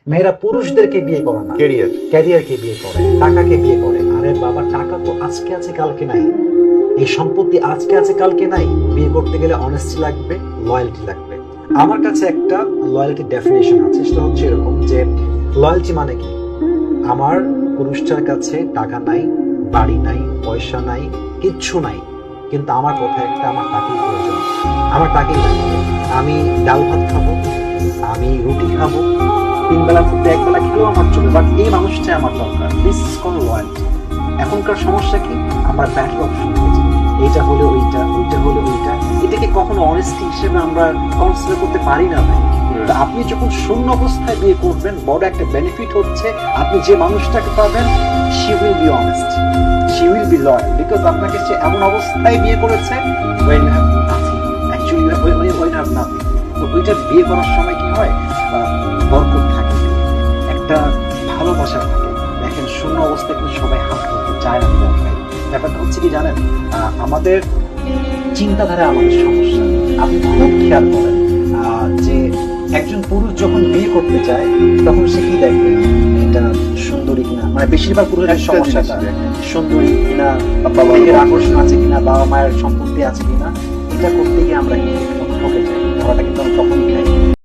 মেয়েরা পুরুষদেরকে বিয়ে করে না, ক্যারিয়ারকে বিয়ে করে, টাকাকে বিয়ে করে। আরে বাবা, টাকা তো আজকে আছে কালকে নাই, এই সম্পত্তি আজকে আছে কালকে নাই। বিয়ে করতে গেলে অনেস্টি লাগবে, লয়্যালটি লাগবে। আমার কাছে একটা লয়্যালটি ডেফিনেশন আছে, সেটা হচ্ছে এরকম যে লয়্যালটি মানে কি, আমার পুরুষটার কাছে টাকা নাই, বাড়ি নাই, পয়সা নাই, কিচ্ছু নাই, কিন্তু আমার কথা একটা, আমার তাকেই প্রয়োজন, আমার তাকেই লাগবে। আমি ডাল ভাত খাবো, আমি রুটি খাবো, 3 বেলার মধ্যে 1 বেলা খেলেও আমার চলবে, বাট এই মানুষটাই আমার দরকার। This is call loyalty. এখনকার সমস্যা কি, আমরা ব্যাটল অপশন পেয়েছি, এইটা হলে ওইটা, ওইটা হলে ওইটা, এটাকে কখনো অনেস্টি হিসেবে আমরা কনসিডার করতে পারি না ভাই। তো আপনি যখন শূন্য অবস্থায় বিয়ে করবেন, বড় একটা বেনিফিট হচ্ছে আপনি যে মানুষটাকে পাবেন, she will be honest, she will be loyal, because আপনাকে সে এমন অবস্থায় বিয়ে করেছে when you have nothing, actually when you have nothing। তো ওইটা বিয়ে করার সময় কি হয়, বরকত থাকে, একটা ভালোবাসা থাকে। দেখেন শূন্য অবস্থায় কিন্তু সবাই হাত করতে চায় না ভাই। ব্যাপারটা হচ্ছে কি জানেন, আমাদের চিন্তাধারা আমাদের সমস্যা। আপনি খুব খেয়াল করেন যে একজন পুরুষ যখন বিয়ে করতে চায় তখন সে কি দেখে, এটা সুন্দরী কিনা, মানে বেশিরভাগ পুরুষের সমস্যাটা সুন্দরী কিনা, বাবার আকর্ষণ আছে কিনা, বাবা মায়ের সম্পত্তি আছে কিনা, এটা করতে গিয়ে আমরা কিন্তু ঠকে যাই। ধরাটা কিন্তু আমরা তখনই খাই।